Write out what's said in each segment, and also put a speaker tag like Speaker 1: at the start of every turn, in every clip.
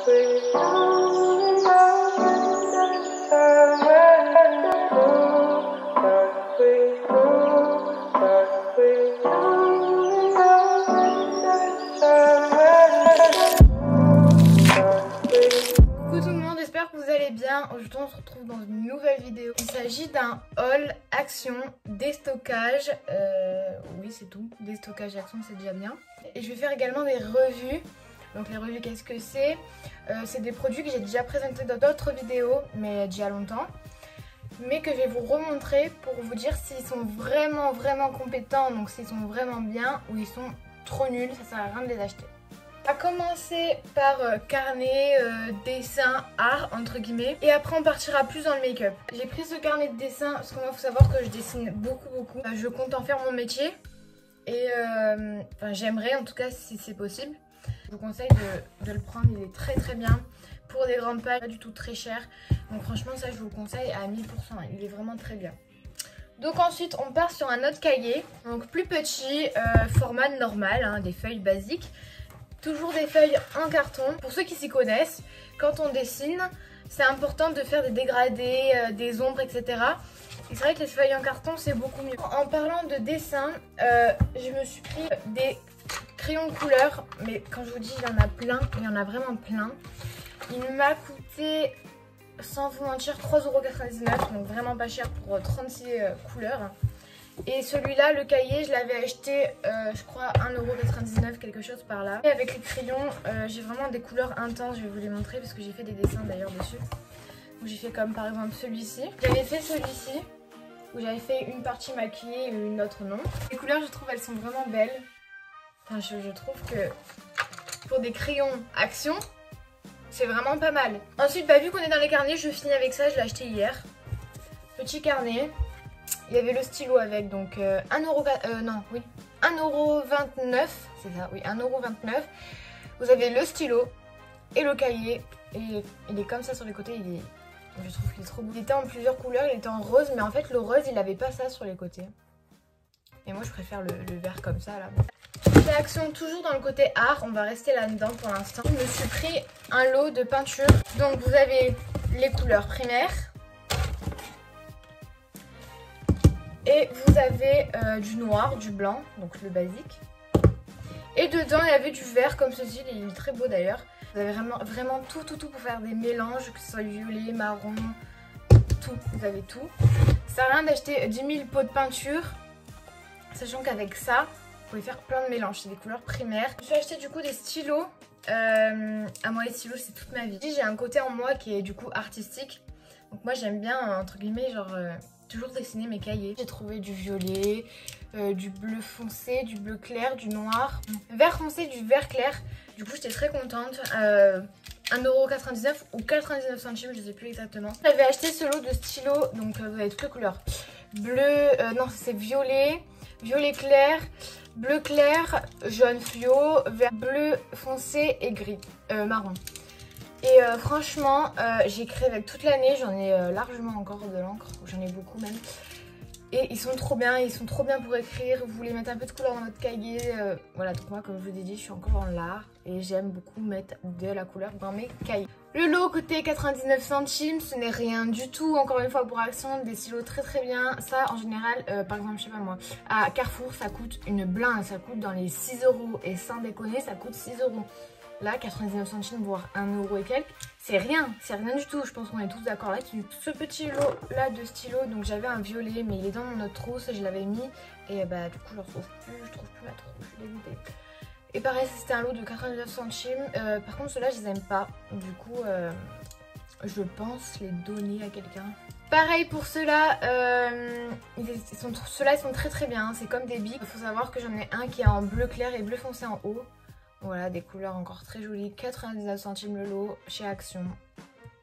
Speaker 1: Aujourd'hui on se retrouve dans une nouvelle vidéo. Il s'agit d'un haul Action déstockage. Oui c'est tout, déstockage Action c'est déjà bien. Et je vais faire également des revues. Donc les revues qu'est-ce que c'est? C'est des produits que j'ai déjà présentés dans d'autres vidéos mais déjà longtemps. Mais que je vais vous remontrer pour vous dire s'ils sont vraiment compétents, donc s'ils sont vraiment bien ou ils sont trop nuls, ça sert à rien de les acheter. On va commencer par carnet, dessin, art entre guillemets, et après on partira plus dans le make-up. J'ai pris ce carnet de dessin parce qu'il faut savoir que je dessine beaucoup. Je compte en faire mon métier et j'aimerais en tout cas si c'est possible. Je vous conseille de le prendre, il est très bien pour des grandes pages, pas du tout très cher. Donc franchement ça je vous le conseille à 1000%, il est vraiment très bien. Donc ensuite on part sur un autre cahier, donc plus petit, format normal, hein, des feuilles basiques. Toujours des feuilles en carton. Pour ceux qui s'y connaissent, quand on dessine, c'est important de faire des dégradés, des ombres, etc. Et c'est vrai que les feuilles en carton, c'est beaucoup mieux. En parlant de dessin, je me suis pris des crayons de couleur. Mais quand je vous dis, il y en a plein, il y en a vraiment plein. Il m'a coûté, sans vous mentir, 3,99 €. Donc vraiment pas cher pour 36 couleurs. Et celui-là, le cahier, je l'avais acheté, je crois, 1,99 €, quelque chose par là. Et avec les crayons, j'ai vraiment des couleurs intenses, je vais vous les montrer parce que j'ai fait des dessins d'ailleurs dessus. J'ai fait comme par exemple celui-ci. J'avais fait celui-ci, où j'avais fait une partie maquillée et une autre non. Les couleurs, je trouve, elles sont vraiment belles. Enfin, je trouve que pour des crayons Action, c'est vraiment pas mal. Ensuite, vu qu'on est dans les carnets, je finis avec ça, je l'ai acheté hier. Petit carnet. Il y avait le stylo avec, donc 1,29 €, c'est ça, oui, 1,29 €. Vous avez le stylo et le cahier, et il est comme ça sur les côtés, je trouve qu'il est trop beau. Il était en plusieurs couleurs, il était en rose, mais en fait le rose, il n'avait pas ça sur les côtés. Et moi je préfère le vert comme ça, là. C'est Action, toujours dans le côté art, on va rester là-dedans pour l'instant. Je me suis pris un lot de peinture, donc vous avez les couleurs primaires. Et vous avez du noir, du blanc, donc le basique. Et dedans, il y avait du vert comme ceci, il est très beau d'ailleurs. Vous avez vraiment tout pour faire des mélanges, que ce soit violet, marron, tout, vous avez tout. Ça sert à rien d'acheter 10 000 pots de peinture, sachant qu'avec ça, vous pouvez faire plein de mélanges, c'est des couleurs primaires. Je me suis acheté du coup des stylos, moi les stylos c'est toute ma vie. J'ai un côté en moi qui est du coup artistique, donc moi j'aime bien, entre guillemets, genre... toujours dessiner mes cahiers. J'ai trouvé du violet, du bleu foncé, du bleu clair, du noir, vert foncé, du vert clair. Du coup j'étais très contente. 1,99 € ou 99 centimes, je sais plus exactement. J'avais acheté ce lot de stylos, donc vous avez toutes les couleurs. Bleu, non c'est violet, violet clair, bleu clair, jaune fluo, vert bleu foncé et gris, marron. Et franchement, j'ai écrit avec toute l'année, j'en ai largement encore de l'encre, j'en ai beaucoup même. Et ils sont trop bien pour écrire, vous voulez mettre un peu de couleur dans votre cahier. Voilà, donc moi comme je vous ai dit, je suis encore dans l'art et j'aime beaucoup mettre de la couleur dans mes cahiers. Le lot coûtait 99 centimes, ce n'est rien du tout, encore une fois pour Action, des stylos très bien. Ça en général, par exemple, je sais pas moi, à Carrefour ça coûte une blinde, ça coûte dans les 6 € et sans déconner ça coûte 6 €. Là, 99 centimes, voire 1 € et quelques, c'est rien du tout. Je pense qu'on est tous d'accord là. Ce petit lot là de stylo, donc j'avais un violet, mais il est dans mon autre trousse, je l'avais mis. Et du coup, je trouve plus ma trousse, je suis dégoûtée. Et pareil, c'était un lot de 99 centimes. Par contre, ceux-là, je les aime pas. Du coup, je pense les donner à quelqu'un. Pareil pour ceux-là, ceux-là, ils sont très bien. C'est comme des bics. Il faut savoir que j'en ai un qui est en bleu clair et bleu foncé en haut. Voilà, des couleurs encore très jolies, 99 centimes le lot chez Action.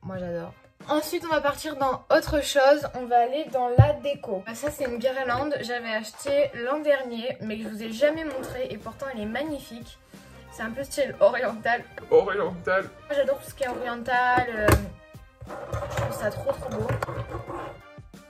Speaker 1: Moi j'adore. Ensuite on va partir dans autre chose, on va aller dans la déco. Ça c'est une guirlande, j'avais acheté l'an dernier mais je vous ai jamais montré et pourtant elle est magnifique. C'est un peu style oriental. Moi j'adore tout ce qui est oriental, je trouve ça trop beau.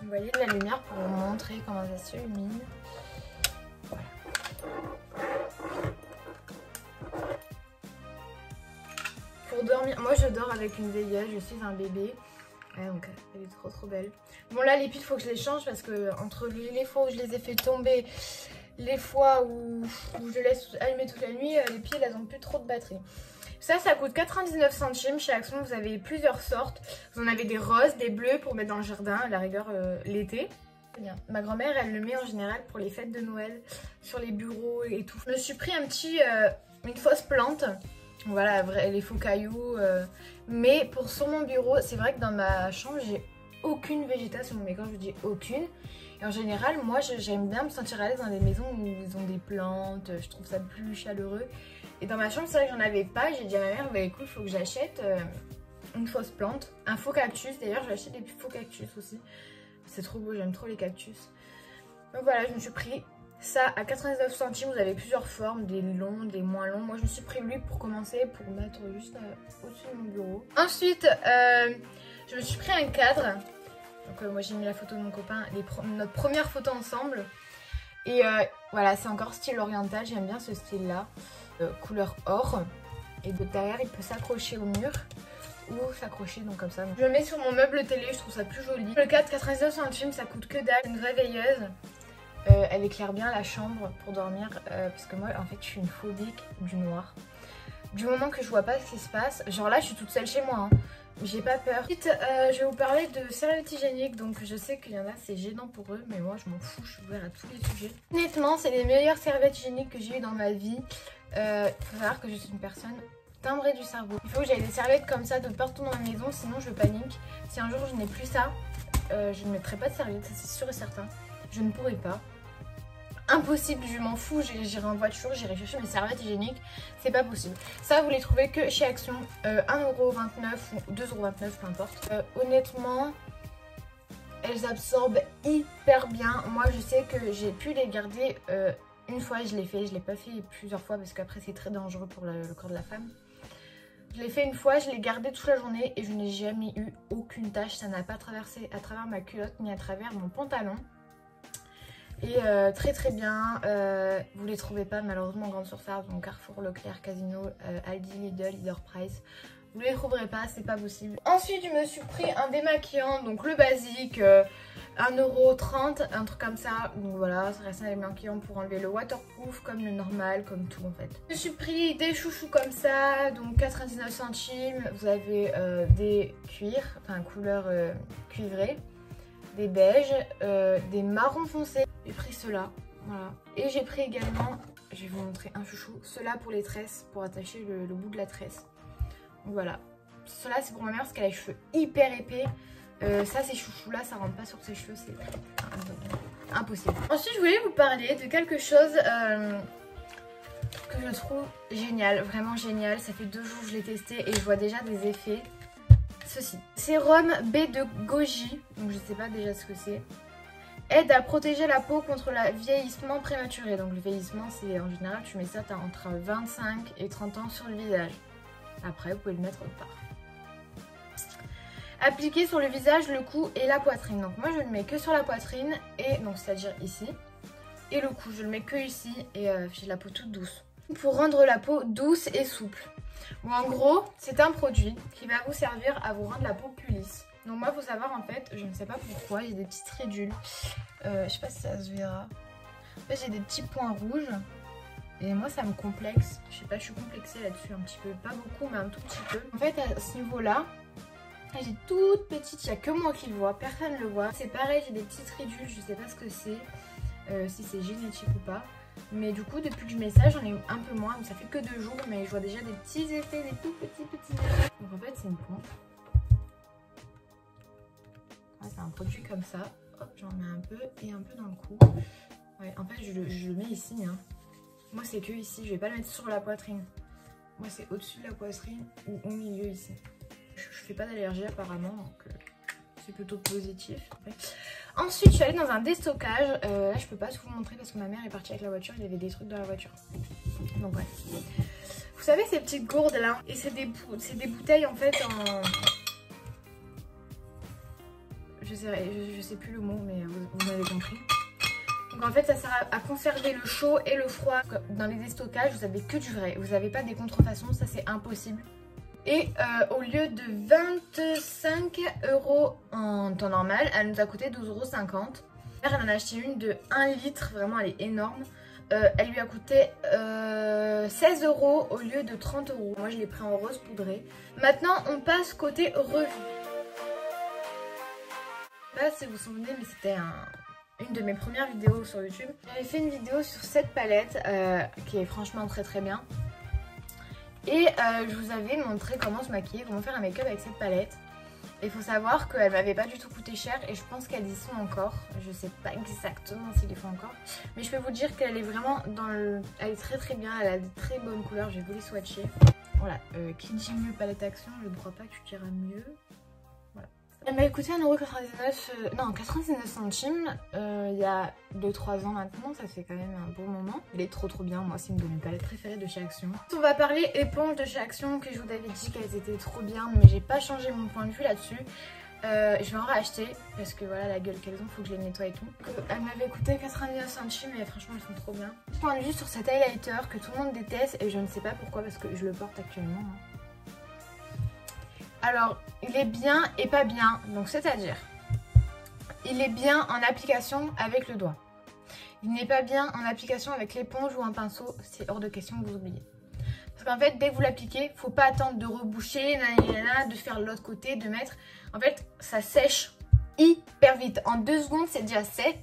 Speaker 1: Vous voyez de la lumière pour vous montrer comment ça se illumine. Pour pour dormir, moi je dors avec une veilleuse, je suis un bébé. Ouais, donc elle est trop belle. Bon là les piles faut que je les change parce que entre les fois où je les ai fait tomber, les fois où je laisse allumer toute la nuit, les piles elles ont plus trop de batterie. Ça coûte 99 centimes chez Action, vous avez plusieurs sortes. Vous en avez des roses, des bleus pour mettre dans le jardin, à la rigueur l'été. Ma grand-mère elle le met en général pour les fêtes de Noël, sur les bureaux et tout. Je me suis pris une fausse plante. Voilà, les faux cailloux. Mais sur mon bureau, c'est vrai que dans ma chambre, j'ai aucune végétation. Mais quand je dis aucune, et en général, moi, j'aime bien me sentir à l'aise dans des maisons où ils ont des plantes. Je trouve ça plus chaleureux. Et dans ma chambre, c'est vrai que j'en avais pas. J'ai dit à ma mère, bah écoute, il faut que j'achète une fausse plante. Un faux cactus. D'ailleurs, j'ai acheté des faux cactus aussi. C'est trop beau, j'aime trop les cactus. Donc voilà, je me suis pris ça à 99 centimes. Vous avez plusieurs formes, des longs, des moins longs. Moi je me suis pris lui pour commencer, pour mettre juste au-dessus de mon bureau. Ensuite, je me suis pris un cadre. Donc moi j'ai mis la photo de mon copain, notre première photo ensemble. Et voilà, c'est encore style oriental, j'aime bien ce style là. Couleur or. Et de derrière il peut s'accrocher au mur. Ou s'accrocher donc comme ça. Je le mets sur mon meuble télé, je trouve ça plus joli. Le cadre 99 centimes, ça coûte que dalle. Une vraie veilleuse. Elle éclaire bien la chambre pour dormir parce que moi en fait je suis une phobique du noir. Du moment que je vois pas ce qui se passe, genre là je suis toute seule chez moi, hein, j'ai pas peur. Ensuite je vais vous parler de serviettes hygiéniques, donc je sais qu'il y en a c'est gênant pour eux mais moi je m'en fous, je suis ouverte à tous les sujets. Honnêtement c'est les meilleures serviettes hygiéniques que j'ai eues dans ma vie. Il faut savoir que je suis une personne timbrée du cerveau. Il faut que j'aie des serviettes comme ça de partout dans ma maison, sinon je panique. Si un jour je n'ai plus ça, je ne mettrai pas de serviettes, ça c'est sûr et certain. Je ne pourrai pas. Impossible, je m'en fous, j'irai en voiture, j'irai chercher mes serviettes hygiéniques, c'est pas possible. Ça, vous les trouvez que chez Action, 1,29€ ou 2,29€, peu importe. Honnêtement, elles absorbent hyper bien. Moi, je sais que j'ai pu les garder une fois, je l'ai fait. Je l'ai pas fait plusieurs fois parce qu'après, c'est très dangereux pour le corps de la femme. Je l'ai fait une fois, je l'ai gardé toute la journée et je n'ai jamais eu aucune tache. Ça n'a pas traversé à travers ma culotte ni à travers mon pantalon. Et très bien, vous les trouvez pas malheureusement en grande surface, donc Carrefour, Leclerc, Casino, Aldi, Lidl, Leader Price. Vous les trouverez pas, c'est pas possible. Ensuite je me suis pris un démaquillant, donc le basique, 1,30€, un truc comme ça. Donc voilà, ça reste un démaquillant pour enlever le waterproof comme le normal, comme tout en fait. Je me suis pris des chouchous comme ça, donc 99 centimes. Vous avez des cuirs, enfin couleur cuivrée, des beiges, des marrons foncés. J'ai pris ceux-là, voilà. Et j'ai pris également, je vais vous montrer un chouchou, ceux-là pour les tresses, pour attacher le bout de la tresse. Donc voilà. Ceux-là c'est pour ma mère parce qu'elle a les cheveux hyper épais. Ça, ces chouchous-là, ça rentre pas sur ses cheveux, c'est impossible. Ensuite, je voulais vous parler de quelque chose que je trouve génial, vraiment génial. Ça fait 2 jours que je l'ai testé et je vois déjà des effets. Ceci, sérum B de Goji, donc je sais pas déjà ce que c'est. Aide à protéger la peau contre le vieillissement prématuré. Donc le vieillissement, c'est en général, tu mets ça, t'as entre 25 et 30 ans sur le visage. Après, vous pouvez le mettre autre part. Appliquer sur le visage, le cou et la poitrine. Donc moi, je le mets que sur la poitrine, et donc c'est-à-dire ici. Et le cou, je le mets que ici, et j'ai la peau toute douce. Pour rendre la peau douce et souple. Bon, en gros, c'est un produit qui va vous servir à vous rendre la peau plus lisse. Donc moi, il faut savoir, en fait, je ne sais pas pourquoi, j'ai des petites ridules. Je sais pas si ça se verra. En fait, j'ai des petits points rouges. Et moi, ça me complexe. Je sais pas, je suis complexée là-dessus un petit peu. Pas beaucoup, mais un tout petit peu. En fait, à ce niveau-là, j'ai toute petite, il n'y a que moi qui le vois, personne ne le voit. C'est pareil, j'ai des petites ridules, je sais pas ce que c'est, si c'est génétique ou pas. Mais du coup, depuis que je mets ça, j'en ai un peu moins. Donc ça fait que 2 jours, mais je vois déjà des petits effets, des tout petits effets. Donc en fait, c'est une pompe. Ouais, c'est un produit comme ça. Hop, j'en mets un peu et un peu dans le cou. Ouais, en fait, je le mets ici. Hein. Moi, c'est que ici, je vais pas le mettre sur la poitrine. Moi, c'est au-dessus de la poitrine ou au milieu ici. Je fais pas d'allergie apparemment, donc c'est plutôt positif. Ouais. Ensuite, je suis allée dans un déstockage. Là, je peux pas tout vous montrer parce que ma mère est partie avec la voiture. Il y avait des trucs dans la voiture. Donc ouais. Vous savez ces petites gourdes là? Et c'est des bouteilles en fait en... Je sais plus le mot, mais vous m'avez compris. Donc en fait, ça sert à conserver le chaud et le froid. Dans les déstockages, vous avez que du vrai. Vous n'avez pas des contrefaçons, ça c'est impossible. Et au lieu de 25 € en temps normal, elle nous a coûté 12,50 €. Elle en a acheté une de 1 litre, vraiment elle est énorme. Elle lui a coûté 16 € au lieu de 30 €. Moi je l'ai pris en rose poudré. Maintenant on passe côté revue. Je sais pas si vous vous souvenez, mais c'était une de mes premières vidéos sur YouTube. J'avais fait une vidéo sur cette palette qui est franchement très très bien. Et je vous avais montré comment se maquiller, comment faire un make-up avec cette palette. Il faut savoir qu'elle m'avait pas du tout coûté cher et je pense qu'elles y sont encore. Je sais pas exactement s'ils les font encore. Mais je peux vous dire qu'elle est vraiment dans le... Elle est très très bien, elle a de très bonnes couleurs, je vais vous les swatcher. Voilà, qui dit mieux palette action, je ne crois pas que tu diras mieux. Voilà. Elle m'a coûté 1,99 €, non 99 centimes il y a 2-3 ans maintenant, ça fait quand même un bon moment. Elle est trop bien, moi c'est une de mes palettes préférées de chez Action. On va parler éponges de chez Action, que je vous avais dit qu'elles étaient trop bien, mais j'ai pas changé mon point de vue là-dessus. Je vais en racheter parce que voilà la gueule qu'elles ont, faut que je les nettoie et tout. Elle m'avait coûté 99 centimes et franchement elles sont trop bien. Point de vue sur cet highlighter que tout le monde déteste et je ne sais pas pourquoi parce que je le porte actuellement. Alors, il est bien et pas bien, donc c'est-à-dire, il est bien en application avec le doigt. Il n'est pas bien en application avec l'éponge ou un pinceau, c'est hors de question que vous oubliez. Parce qu'en fait, dès que vous l'appliquez, faut pas attendre de reboucher, de faire l'autre côté, de mettre... En fait, ça sèche hyper vite. En 2 secondes, c'est déjà sec.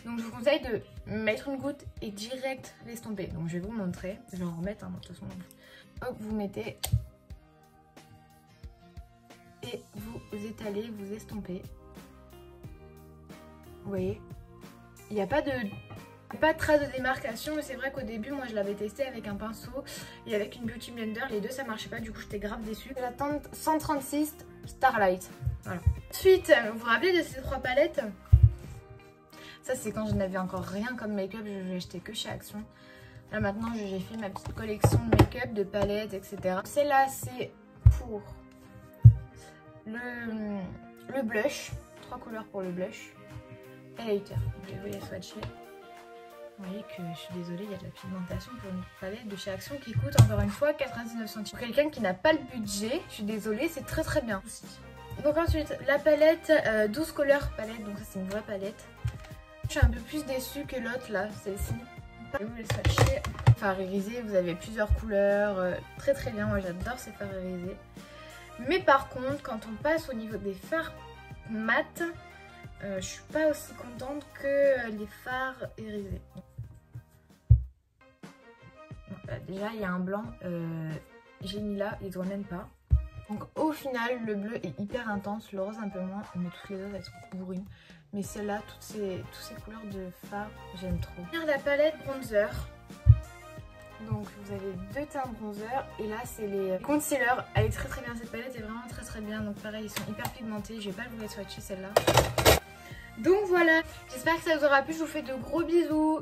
Speaker 1: Donc je vous conseille de mettre une goutte et direct l'estomper. Donc je vais vous montrer, je vais en remettre, hein, de toute façon. Hop, vous mettez... Et vous étalez, vous estompez. Vous voyez, il n'y a pas de trace de démarcation. Mais c'est vrai qu'au début, moi je l'avais testé avec un pinceau et avec une Beauty Blender. Les deux ça marchait pas, du coup j'étais grave déçue. La teinte 136 Starlight. Voilà. Ensuite, vous vous rappelez de ces 3 palettes? Ça c'est quand je n'avais encore rien comme make-up, je l'ai acheté que chez Action. Là maintenant j'ai fait ma petite collection de make-up, de palettes, etc. Celle-là c'est pour... le blush, 3 couleurs pour le blush, highlighter. Je vais vous les swatcher. Vous voyez que je suis désolée, il y a de la pigmentation pour une palette de chez Action qui coûte encore une fois 99 centimes. Pour quelqu'un qui n'a pas le budget, je suis désolée, c'est très bien. Donc ensuite, la palette 12 couleurs palette, donc ça c'est une vraie palette. Je suis un peu plus déçue que l'autre là, celle-ci. Je vais vous les swatcher. Fard irisé, vous avez plusieurs couleurs, très bien, moi j'adore ces fards irisés. Mais par contre, quand on passe au niveau des fards mat, je suis pas aussi contente que les fards irisés. Bon, déjà, il y a un blanc, j'ai mis là, il ne doit même pas. Donc au final, le bleu est hyper intense, le rose un peu moins, mais toutes les autres elles sont bourrines. Mais celle-là, toutes ces couleurs de fards, j'aime trop. La palette bronzer. Donc vous avez 2 teintes bronzer et là c'est les concealers. Elle est très bien, cette palette est vraiment très bien. Donc pareil, ils sont hyper pigmentés, je vais pas vous les swatcher celle-là. Donc voilà, j'espère que ça vous aura plu, je vous fais de gros bisous.